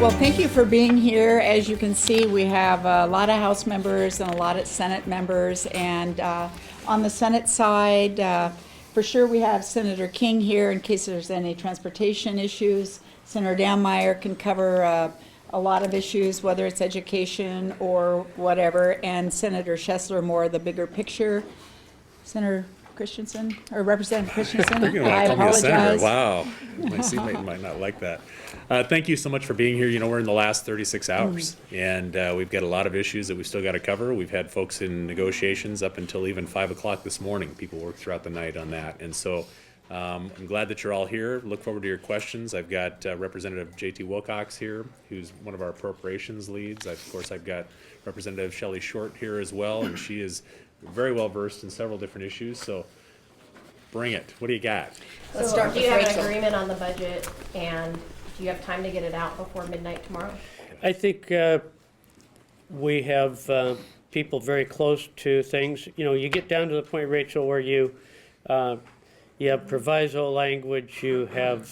Well, thank you for being here. As you can see, we have a lot of House members and a lot of Senate members. And on the Senate side, for sure we have Senator King here in case there's any transportation issues. Senator Dammeier can cover a lot of issues, whether it's education or whatever. And Senator Schessler more the bigger picture. Senator Christensen, or Representative Christensen, I apologize. Wow, my seatmate might not like that. Thank you so much for being here. You know, we're in the last 36 hours, and we've got a lot of issues that we still got to cover. We've had folks in negotiations up until even 5 o'clock this morning. People worked throughout the night on that, and so I'm glad that you're all here. Look forward to your questions. I've got Representative J.T. Wilcox here, who's one of our appropriations leads. Of course, I've got Representative Shelley Short here as well, and she is very well versed in several different issues. So bring it. What do you got? Let's So start do you with have Rachel. an agreement on the budget, and do you have time to get it out before midnight tomorrow? I think we have people very close to things. You know, you get down to the point, Rachel, where you have proviso language, you have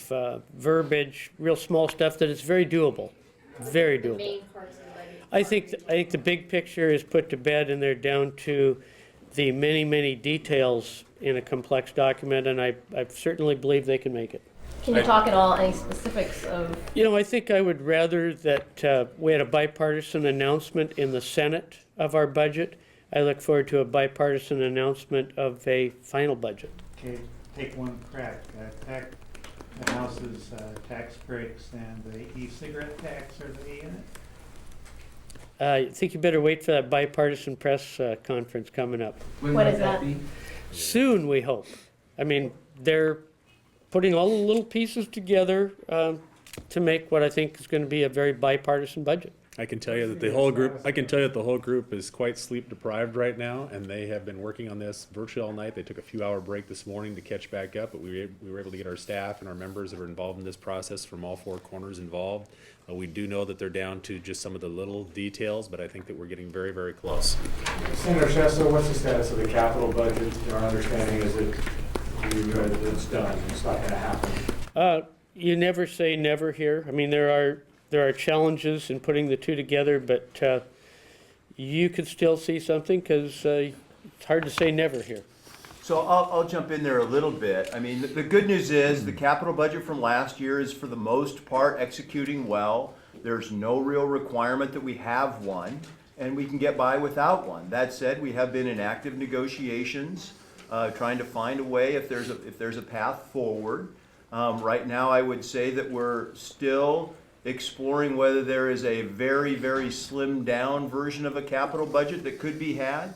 verbiage, real small stuff that is very doable, very doable. Main parts of the budget. I think the big picture is put to bed, and they're down to the many details in a complex document, and I certainly believe they can make it. Can you talk at all any specifics of? You know, I think I would rather that we had a bipartisan announcement in the Senate of our budget. I look forward to a bipartisan announcement of a final budget. Okay, take one crack. The House's tax breaks and the e-cigarette tax, are they in it? I think you better wait for that bipartisan press conference coming up. When is that? Soon, we hope. I mean, they're putting all the little pieces together to make what I think is going to be a very bipartisan budget. I can tell you that the whole group is quite sleep deprived right now, and they have been working on this virtually all night. They took a few-hour break this morning to catch back up, but we were able to get our staff and our members that are involved in this process from all four corners involved. We do know that they're down to just some of the little details, but I think that we're getting very close. Senator Schessler, what's the status of the capital budget? Our understanding is that it's done, it's not going to happen. You never say never here. I mean, there are challenges in putting the two together, but you could still see something because it's hard to say never here. So I'll jump in there a little bit. I mean, the good news is the capital budget from last year is for the most part executing well. There's no real requirement that we have one, and we can get by without one. That said, we have been in active negotiations, trying to find a way if there's a path forward. Right now, I would say that we're still exploring whether there is a very slimmed down version of a capital budget that could be had.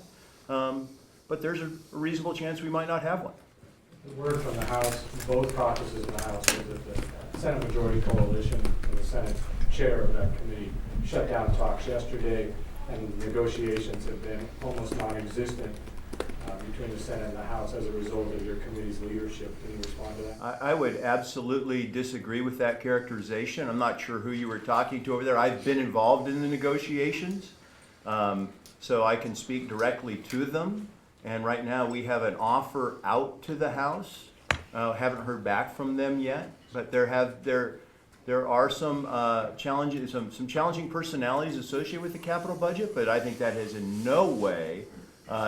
But there's a reasonable chance we might not have one. The word from the House, both caucuses in the House, is that the Senate Majority Coalition and the Senate chair of that committee shut down talks yesterday, and negotiations have been almost non-existent between the Senate and the House as a result of your committee's leadership. Can you respond to that? I would absolutely disagree with that characterization. I'm not sure who you were talking to over there. I've been involved in the negotiations, so I can speak directly to them. And right now we have an offer out to the House. Haven't heard back from them yet, but there are some challenges, some challenging personalities associated with the capital budget. But I think that has in no way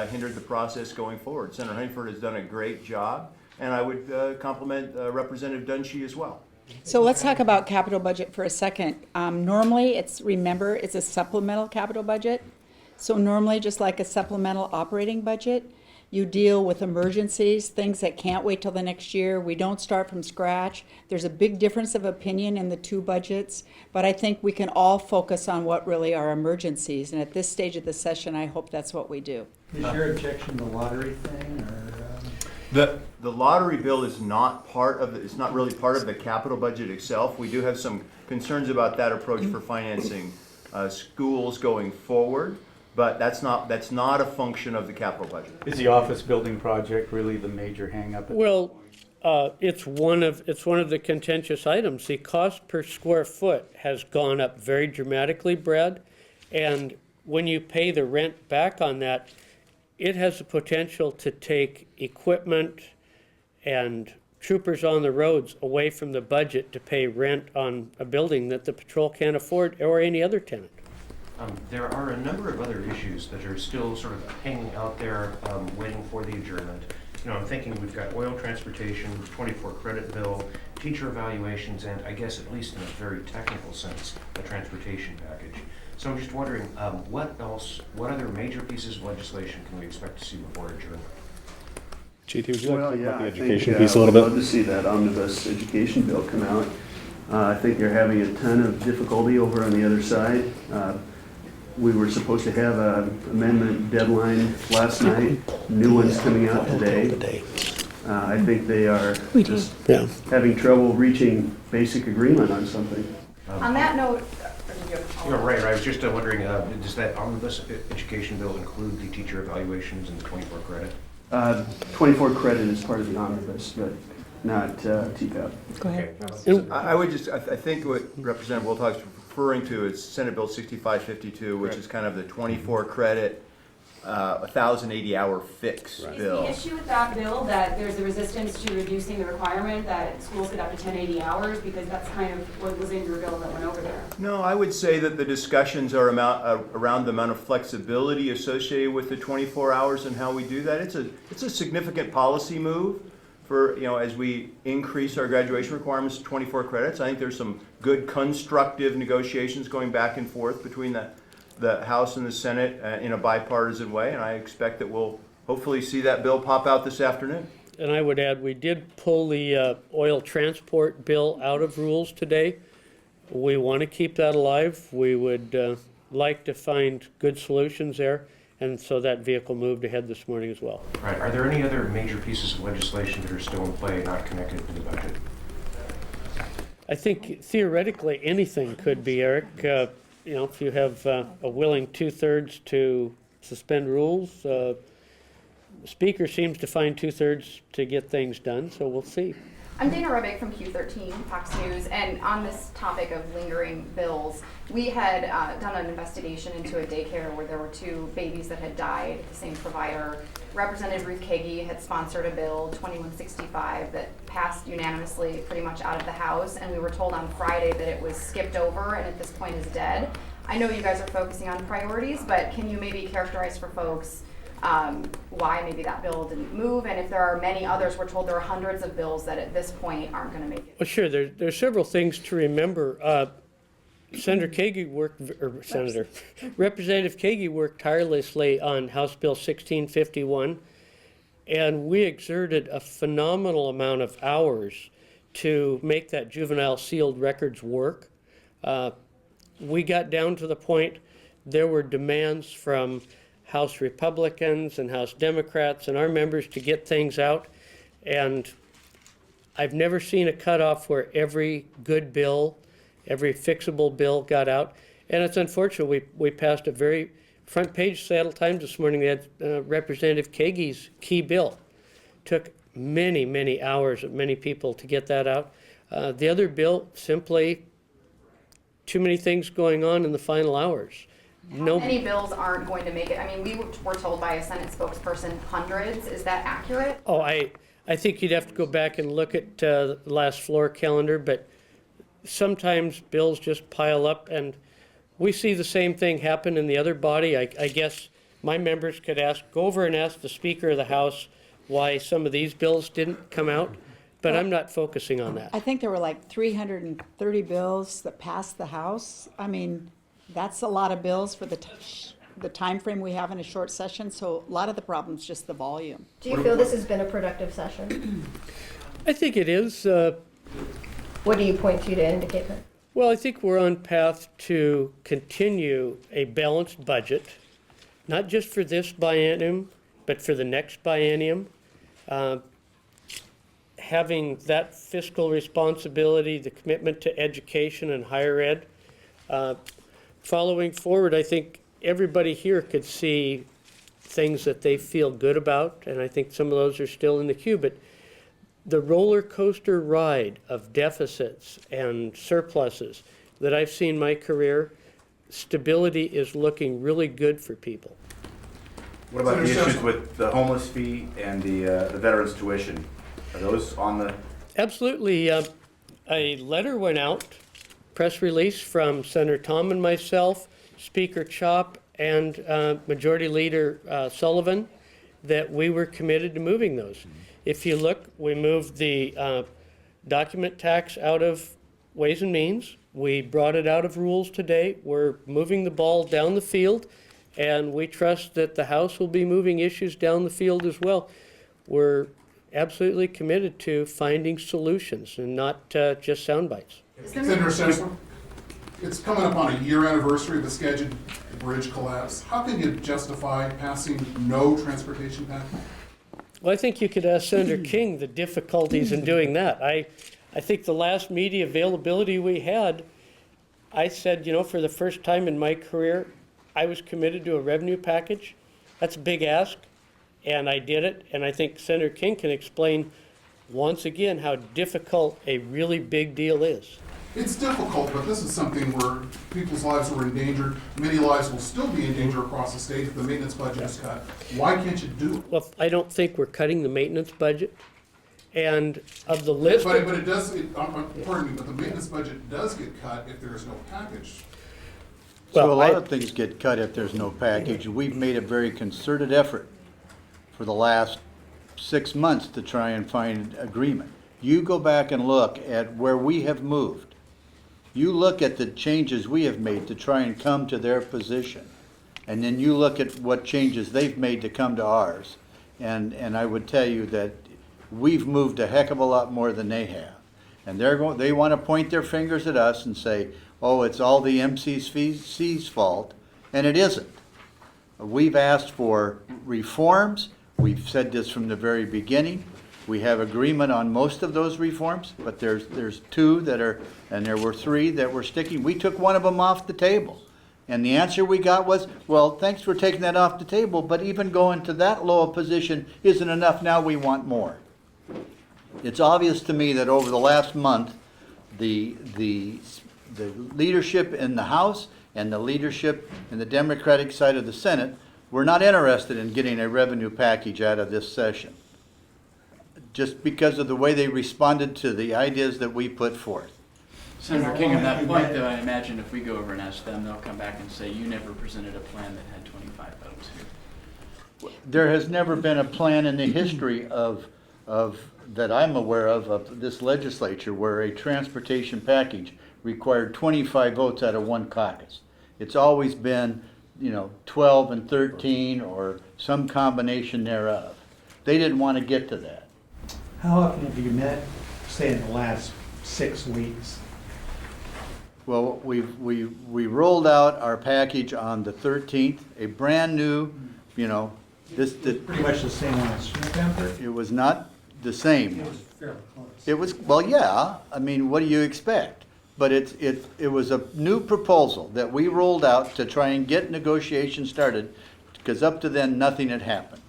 hindered the process going forward. Senator Hanford has done a great job, and I would compliment Representative Dunshee as well. So let's talk about capital budget for a second. Normally, it's a supplemental capital budget. So normally, just like a supplemental operating budget, you deal with emergencies, things that can't wait till the next year. We don't start from scratch. There's a big difference of opinion in the two budgets, but I think we can all focus on what really are emergencies. And at this stage of the session, I hope that's what we do. Is your objection the lottery thing, or? The lottery bill is not it's not really part of the capital budget itself. We do have some concerns about that approach for financing schools going forward. But that's not a function of the capital budget. Is the office building project really the major hang-up? Well, it's one of the contentious items. The cost per square foot has gone up very dramatically, Brad, and when you pay the rent back on that, it has the potential to take equipment and troopers on the roads away from the budget to pay rent on a building that the patrol can't afford or any other tenant. There are a number of other issues that are still sort of hanging out there, waiting for the adjournment. You know, I'm thinking we've got oil transportation, 24 credit bill, teacher evaluations, and I guess at least in a very technical sense, a transportation package. So I'm just wondering, what other major pieces of legislation can we expect to see before adjournment? JT, would you like to Well, talk yeah, about the I education think, piece a little bit? I'd love to see that omnibus education bill come out. I think they're having a ton of difficulty over on the other side. We were supposed to have an amendment deadline last night. New one's coming out today. I think they are just Yeah. having trouble reaching basic agreement on something. On that note, You're right. I was just wondering, does that omnibus education bill include the teacher evaluations and the 24 credit? 24 credit is part of the omnibus, but not TCAP. Go ahead. And- I would just, I think what Representative Wilcox is referring to is Senate Bill 6552, which is kind of the 24 credit, 1,080-hour fix Right. Is the bill. issue with that bill that there's a resistance to reducing the requirement that schools get up to 1080 hours? Because that's kind of what was in your bill that went over there. No, I would say that the discussions are around the amount of flexibility associated with the 24 hours and how we do that. It's a significant policy move for, you know, as we increase our graduation requirements to 24 credits. I think there's some good constructive negotiations going back and forth between the House and the Senate in a bipartisan way, and I expect that we'll hopefully see that bill pop out this afternoon. And I would add, we did pull the oil transport bill out of rules today. We want to keep that alive. We would like to find good solutions there, and so that vehicle moved ahead this morning as well. Right. Are there any other major pieces of legislation that are still in play, not connected to the budget? I think theoretically anything could be, Eric. You know, if you have a willing 2/3 to suspend rules, the Speaker seems to find 2/3 to get things done, so we'll see. I'm Dana Rebick from Q13 Fox News, and on this topic of lingering bills, we had done an investigation into a daycare where there were 2 babies that had died at the same provider. Representative Ruth Kagi had sponsored a bill, 2165, that passed unanimously pretty much out of the House, and we were told on Friday that it was skipped over and at this point is dead. I know you guys are focusing on priorities, but can you maybe characterize for folks why maybe that bill didn't move, and if there are many others? We're told there are hundreds of bills that at this point aren't going to make it. Well, sure, there's several things to remember. Senator Kagi Representative Kagi worked tirelessly on House Bill 1651, and we exerted a phenomenal amount of hours to make that juvenile sealed records work. We got down to the point there were demands from House Republicans and House Democrats and our members to get things out, and I've never seen a cutoff where every good bill, every fixable bill got out. And it's unfortunate, we passed a very front page Seattle Times this morning that Representative Kagi's key bill. Took many, many hours of many people to get that out. The other bill, simply too many things going on in the final hours. How many bills aren't going to make it? I mean, we were told by a Senate spokesperson hundreds. Is that accurate? Oh, I think you'd have to go back and look at the last floor calendar, but sometimes bills just pile up, and we see the same thing happen in the other body. I guess my members could go over and ask the Speaker of the House why some of these bills didn't come out, but I'm not focusing on that. I think there were like 330 bills that passed the House. I mean, that's a lot of bills for the time frame we have in a short session, so a lot of the problem's just the volume. do you feel this has been a productive session? I think it is. What do you point to indicate that? Well, I think we're on path to continue a balanced budget, not just for this biennium, but for the next biennium. Having that fiscal responsibility, the commitment to education and higher ed. Following forward, I think everybody here could see things that they feel good about, and I think some of those are still in the queue, but the roller coaster ride of deficits and surpluses that I've seen in my career, stability is looking really good for people. What about the issues with the homeless fee and the veterans tuition? Are those on the Absolutely. A letter went out, press release from Senator Tom and myself, Speaker Chop, and Majority Leader Sullivan, that we were committed to moving those. If you look, we moved the document tax out of Ways and Means. We brought it out of rules today. We're moving the ball down the field, and we trust that the House will be moving issues down the field as well. We're absolutely committed to finding solutions and not just sound bites. Senator Sessom, it's coming up on a year anniversary of the scheduled bridge collapse. How can you justify passing no transportation package? Well, I think you could ask Senator King the difficulties in doing that. I think the last media availability we had, I said, you know, for the first time in my career, I was committed to a revenue package. That's a big ask, and I did it. And I think Senator King can explain once again how difficult a really big deal is. It's difficult, but this is something where people's lives were in danger. Many lives will still be in danger across the state if the maintenance budget is cut. Why can't you do it? Well, I don't think we're cutting the maintenance budget. And of the list, But it does, pardon me, but the maintenance budget does get cut if there is no package. well, So a lot I- of things get cut if there's no package. We've made a very concerted effort for the last 6 months to try and find agreement. You go back and look at where we have moved. You look at the changes we have made to try and come to their position. And then you look at what changes they've made to come to ours. And I would tell you that we've moved a heck of a lot more than they have. And they want to point their fingers at us and say, oh, it's all the MCC's fault, and it isn't. We've asked for reforms. We've said this from the very beginning. We have agreement on most of those reforms, but there's two that are, and there were three that were sticking. We took one of them off the table. And the answer we got was, well, thanks for taking that off the table, but even going to that low a position isn't enough. Now we want more. It's obvious to me that over the last month, the leadership in the House and the leadership in the Democratic side of the Senate were not interested in getting a revenue package out of this session, just because of the way they responded to the ideas that we put forth. Senator King, on that point, though, I imagine if we go over and ask them, they'll come back and say, you never presented a plan that had 25 votes here. There has never been a plan in the history of that I'm aware of this legislature where a transportation package required 25 votes out of one caucus. It's always been, 12 and 13 or some combination thereof. They didn't want to get to that. How often have you met, say, in the last 6 weeks? Well, we rolled out our package on the 13th, a brand new, Pretty much the same last November? it was not the same. It was fairly close. It was, well, yeah, I mean, what do you expect? But it was a new proposal that we rolled out to try and get negotiations started, because up to then, nothing had happened.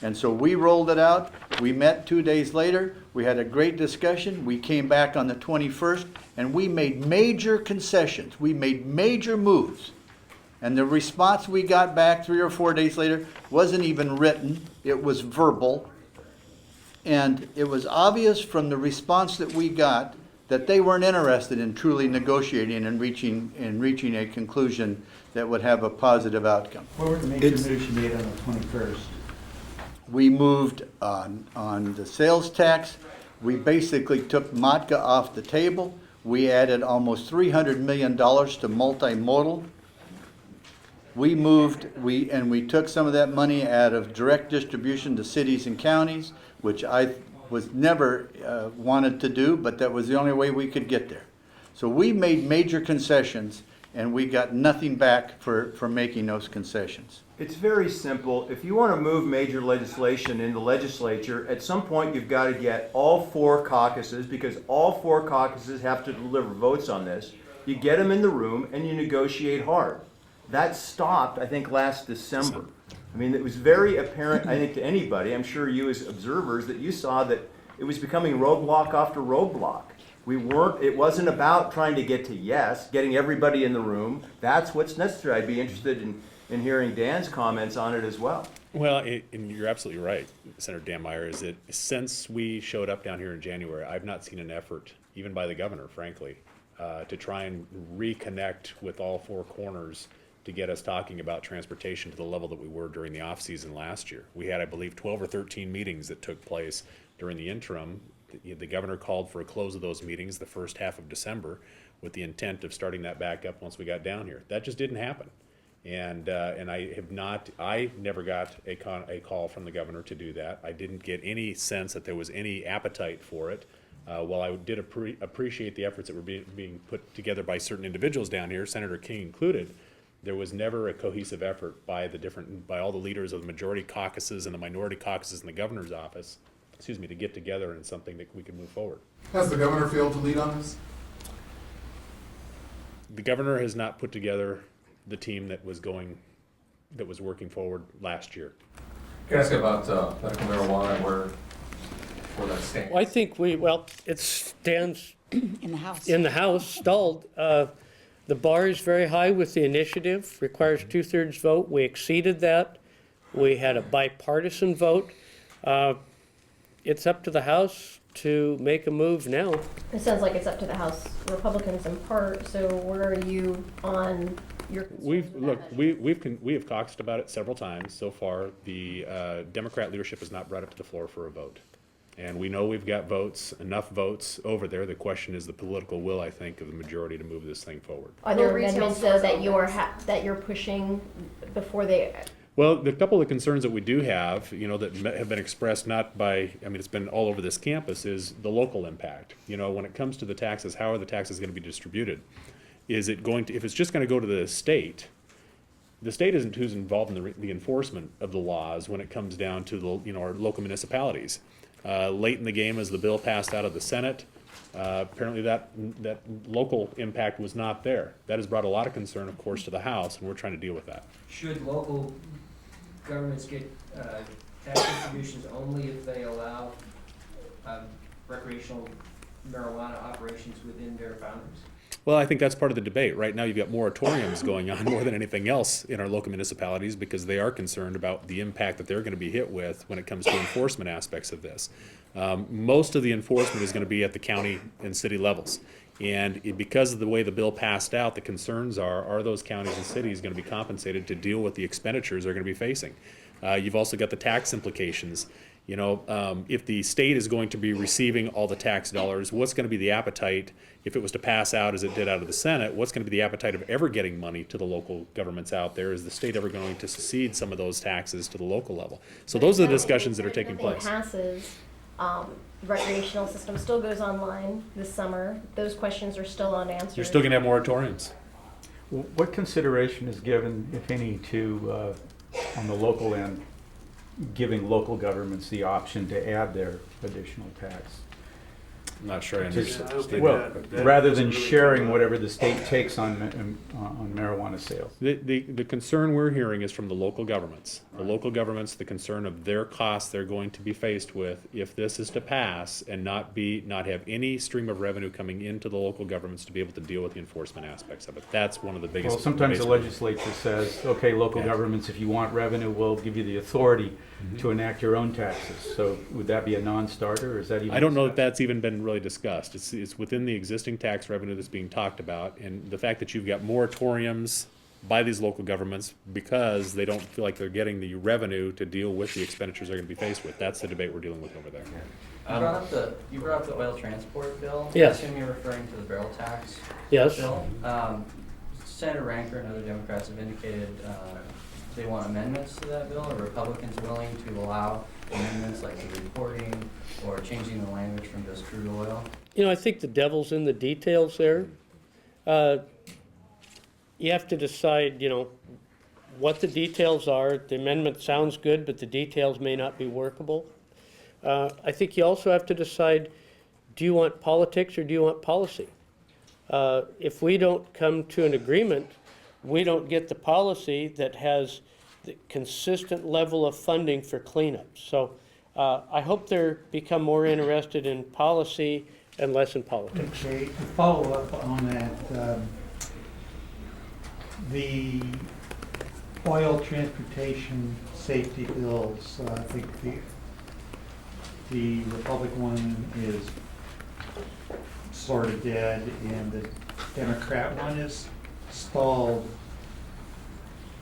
And so we rolled it out, we met 2 days later, we had a great discussion, we came back on the 21st, and we made major concessions, we made major moves. And the response we got back 3 or 4 days later wasn't even written, it was verbal. And it was obvious from the response that we got that they weren't interested in truly negotiating and reaching a conclusion that would have a positive outcome. What were the major moves you made on the 21st? We moved on the sales tax. We basically took Matka off the table. We added almost $300 million to multimodal. We took some of that money out of direct distribution to cities and counties, which I was never wanted to do, but that was the only way we could get there. So we made major concessions, and we got nothing back for making those concessions. It's very simple. If you want to move major legislation in the legislature, at some point you've got to get all 4 caucuses, because all 4 caucuses have to deliver votes on this. You get them in the room and you negotiate hard. That stopped, I think, last December. I mean, it was very apparent, I think, to anybody, I'm sure you as observers, that you saw that it was becoming roadblock after roadblock. It wasn't about trying to get to yes, getting everybody in the room. That's what's necessary. I'd be interested in hearing Dan's comments on it as well. Well, and you're absolutely right, Senator Dammeier, is that since we showed up down here in January, I've not seen an effort, even by the governor, frankly, to try and reconnect with all four corners to get us talking about transportation to the level that we were during the off-season last year. We had, I believe, 12 or 13 meetings that took place during the interim. The governor called for a close of those meetings the first half of December with the intent of starting that back up once we got down here. That just didn't happen. And I never got a call from the governor to do that. I didn't get any sense that there was any appetite for it. While I did appreciate the efforts that were being put together by certain individuals down here, Senator King included, there was never a cohesive effort by all the leaders of the majority caucuses and the minority caucuses in the governor's office, to get together in something that we could move forward. Has the governor failed to lead on this? The governor has not put together the team that was working forward last year. Can I ask about medical marijuana and where that stands? Well, I think it stands In the House. in the House, stalled. The bar is very high with the initiative, requires 2/3 vote. We exceeded that. We had a bipartisan vote. It's up to the House to make a move now. It sounds like it's up to the House Republicans in part, so where are you on your concerns with that measure? We have caucused about it several times so far. The Democrat leadership has not brought it to the floor for a vote. And we know we've got enough votes over there. The question is the political will, I think, of the majority to move this thing forward. Are there Will retail amendments though stores that you're pushing before they? Well, the couple of concerns that we do have, that have been expressed it's been all over this campus, is the local impact. When it comes to the taxes, how are the taxes going to be distributed? Is it going to, if it's just going to go to the state isn't who's involved in the enforcement of the laws when it comes down to our local municipalities. Late in the game, as the bill passed out of the Senate, apparently that local impact was not there. That has brought a lot of concern, of course, to the House, and we're trying to deal with that. Should local governments get tax distributions only if they allow recreational marijuana operations within their boundaries? Well, I think that's part of the debate. Right now, you've got moratoriums going on more than anything else in our local municipalities because they are concerned about the impact that they're going to be hit with when it comes to enforcement aspects of this. Most of the enforcement is going to be at the county and city levels. And because of the way the bill passed out, the concerns are those counties and cities going to be compensated to deal with the expenditures they're going to be facing? You've also got the tax implications. If the state is going to be receiving all the tax dollars, what's going to be the appetite, if it was to pass out as it did out of the Senate, what's going to be the appetite of ever getting money to the local governments out there? Is the state ever going to secede some of those taxes to the local level? So those are the discussions that are taking place. Passes, recreational system still goes online this summer. Those questions are still unanswered. You're still going to have moratoriums. What consideration is given, if any, to, on the local end, giving local governments the option to add their additional tax? I'm not sure I understand. Well, rather than sharing whatever the state takes on marijuana sales. The concern we're hearing is from the local governments. The local governments, the concern of their costs they're going to be faced with if this is to pass and not have any stream of revenue coming into the local governments to be able to deal with the enforcement aspects of it. That's one of the biggest. Well, sometimes the legislature says, okay, local governments, if you want revenue, we'll give you the authority to enact your own taxes. So would that be a non-starter, or is that even? I don't know if that's even been really discussed. It's within the existing tax revenue that's being talked about, and the fact that you've got moratoriums by these local governments because they don't feel like they're getting the revenue to deal with the expenditures they're going to be faced with. That's the debate we're dealing with over there. You brought up the oil transport bill. Yes. I assume you're referring to the barrel tax Yes. bill. Senator Ranker and other Democrats have indicated they want amendments to that bill. Are Republicans willing to allow amendments like the reporting or changing the language from just crude oil? I think the devil's in the details there. You have to decide, what the details are. The amendment sounds good, but the details may not be workable. I think you also have to decide, do you want politics or do you want policy? If we don't come to an agreement, we don't get the policy that has the consistent level of funding for cleanup. So I hope they become more interested in policy and less in politics. Okay, to follow up on that, the oil transportation safety bills. I think the Republican one is sort of dead, and the Democrat one is stalled.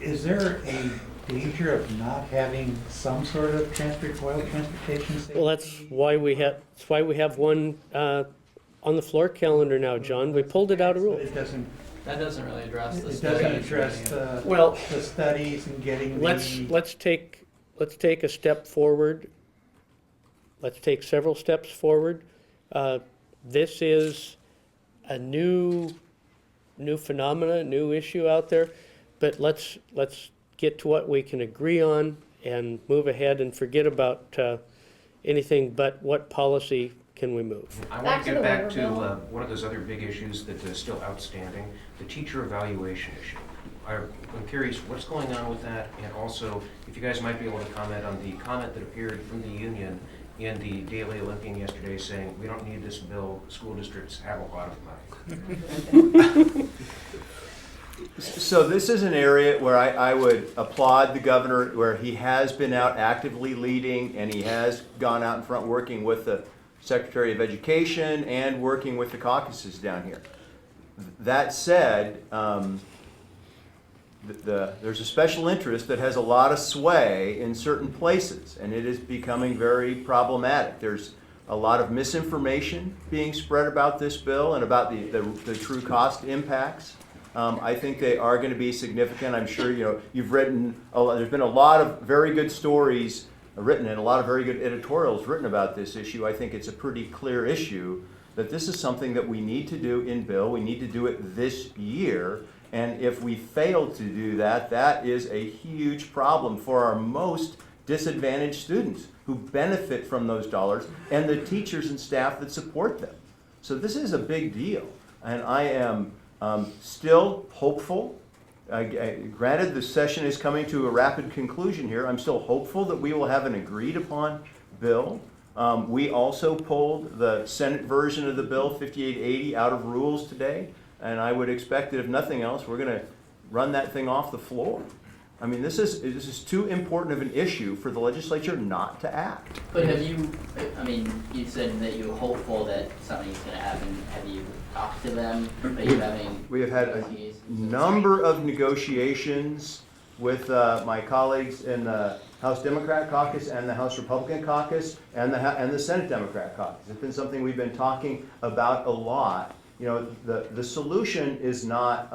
Is there a danger of not having some sort of oil transportation safety? Well, that's why we have one on the floor calendar now, John. We pulled it out of rule. It doesn't. That doesn't really address the It studies. doesn't address the studies and getting Let's take a step forward. Let's take several steps forward. This is a new phenomena, new issue out there, but let's get to what we can agree on and move ahead and forget about anything but what policy can we move. I want to get back to one of those other big issues that is still outstanding, the teacher evaluation issue. I'm curious what's going on with that, and also if you guys might be able to comment on the comment that appeared from the union in the Daily Olympian yesterday saying, we don't need this bill, school districts have a lot of money. So this is an area where I would applaud the governor, where he has been out actively leading, and he has gone out in front working with the Secretary of Education and working with the caucuses down here. That said, there's a special interest that has a lot of sway in certain places, and it is becoming very problematic. There's a lot of misinformation being spread about this bill and about the true cost impacts. I think they are going to be significant. I'm sure you've written. There's been a lot of very good stories written and a lot of very good editorials written about this issue. I think it's a pretty clear issue that this is something that we need to do in bill. We need to do it this year. And if we fail to do that, that is a huge problem for our most disadvantaged students who benefit from those dollars and the teachers and staff that support them. So this is a big deal. And I am still hopeful. Granted, the session is coming to a rapid conclusion here. I'm still hopeful that we will have an agreed upon bill. We also pulled the Senate version of the bill, 5880, out of rules today. And I would expect that if nothing else, we're going to run that thing off the floor. I mean, this is too important of an issue for the legislature not to act. But have you, I mean, you said that you're hopeful that something's going to happen. Have you talked to them? Are you having We have had a number of negotiations with my colleagues in the House Democrat Caucus and the House Republican Caucus and the Senate Democrat Caucus. It's been something we've been talking about a lot. The solution is not,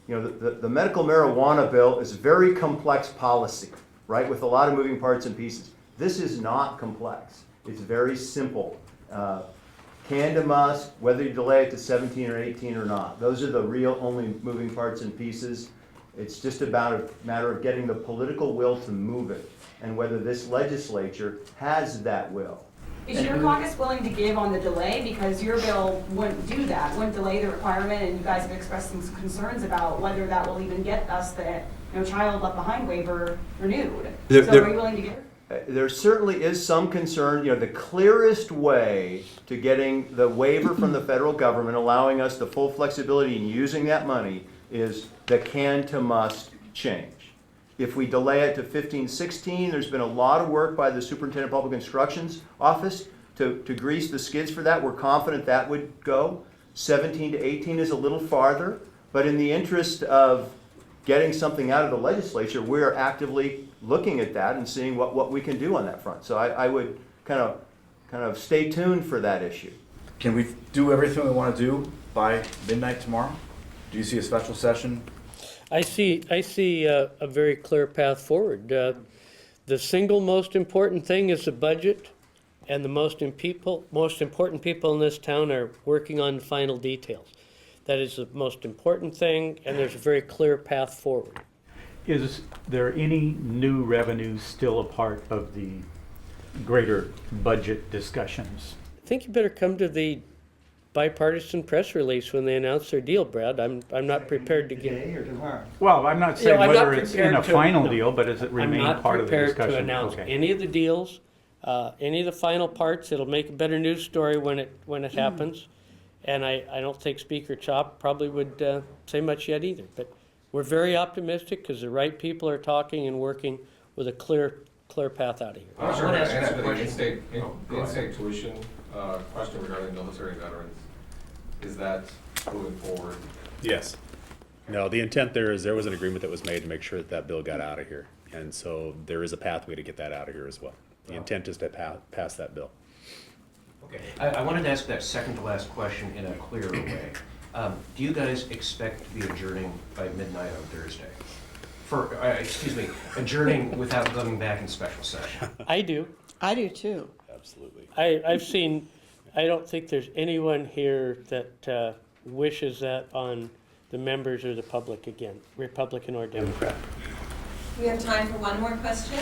the medical marijuana bill is a very complex policy, right, with a lot of moving parts and pieces. This is not complex. It's very simple. Can to must, whether you delay it to 17 or 18 or not. Those are the real only moving parts and pieces. It's just about a matter of getting the political will to move it and whether this legislature has that will. Is your caucus willing to give on the delay? Because your bill wouldn't do that, wouldn't delay the requirement, and you guys have expressed some concerns about whether that will even get us the child left behind waiver renewed. So are you willing to give? There certainly is some concern. The clearest way to getting the waiver from the federal government, allowing us the full flexibility in using that money, is the can to must change. If we delay it to 15-16, there's been a lot of work by the Superintendent of Public Instruction's office to grease the skids for that. We're confident that would go. 17 to 18 is a little farther, but in the interest of getting something out of the legislature, we're actively looking at that and seeing what we can do on that front. So I would kind of stay tuned for that issue. Can we do everything we want to do by midnight tomorrow? Do you see a special session? I see a very clear path forward. The single most important thing is the budget, and the most important people in this town are working on the final details. That is the most important thing, and there's a very clear path forward. Is there any new revenue still a part of the greater budget discussions? I think you better come to the bipartisan press release when they announce their deal, Brad. I'm not prepared to give. Today or tomorrow? Well, I'm not saying whether it's in a final deal, but does it I'm remain not part of the discussion? prepared to announce any of the deals, any of the final parts. It'll make a better news story when it happens. And I don't think Speaker Chop probably would say much yet either. But we're very optimistic because the right people are talking and working with a clear path out of here. I'm not sure I wanna how ask to you answer a the question. in-state, Oh, the go ahead. in-state tuition question regarding military veterans. Is that moving forward? Yes. No, the intent there is there was an agreement that was made to make sure that that bill got out of here. And so there is a pathway to get that out of here as well. The intent is to pass that bill. Okay, I wanted to ask that second to last question in a clearer way. Do you guys expect to be adjourning by midnight on Thursday? For, excuse me, adjourning without coming back in special session? I do. I do too. Absolutely. I've seen, I don't think there's anyone here that wishes that on the members or the public again, Republican or Democrat. We have time for one more question.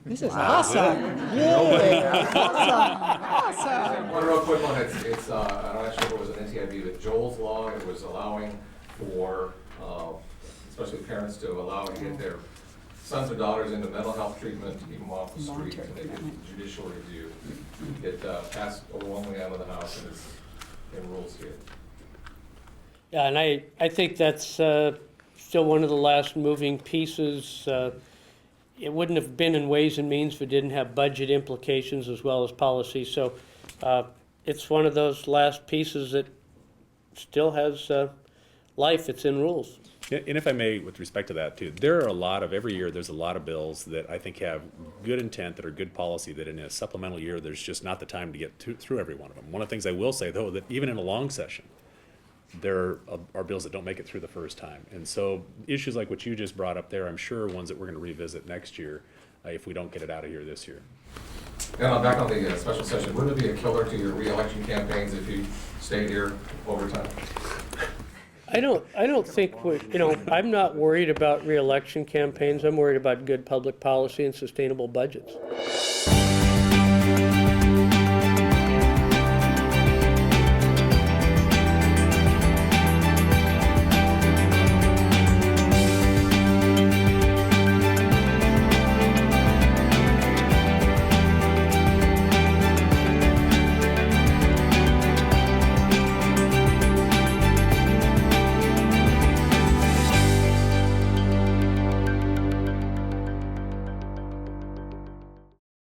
This is awesome. Yeah. Awesome. One real quick one, it's I'm not sure if it was an NTIB, but Joel's Law, it was allowing for, especially parents to allow to get their sons or daughters into mental health treatment, to keep them off the street, and they get judicial review. It passed overwhelmingly out of the House and is in rules here. Yeah, and I think that's still one of the last moving pieces. It wouldn't have been in Ways and Means if it didn't have budget implications as well as policy. So it's one of those last pieces that still has life. It's in rules. And if I may, with respect to that too, there are a lot of, every year, there's a lot of bills that I think have good intent, that are good policy, that in a supplemental year, there's just not the time to get through every one of them. One of the things I will say, though, that even in a long session, there are bills that don't make it through the first time. And so issues like what you just brought up there, I'm sure are ones that we're going to revisit next year if we don't get it out of here this year. And back on the special session, wouldn't it be a killer to your re-election campaigns if you stayed here overtime? I don't think I'm not worried about re-election campaigns. I'm worried about good public policy and sustainable budgets.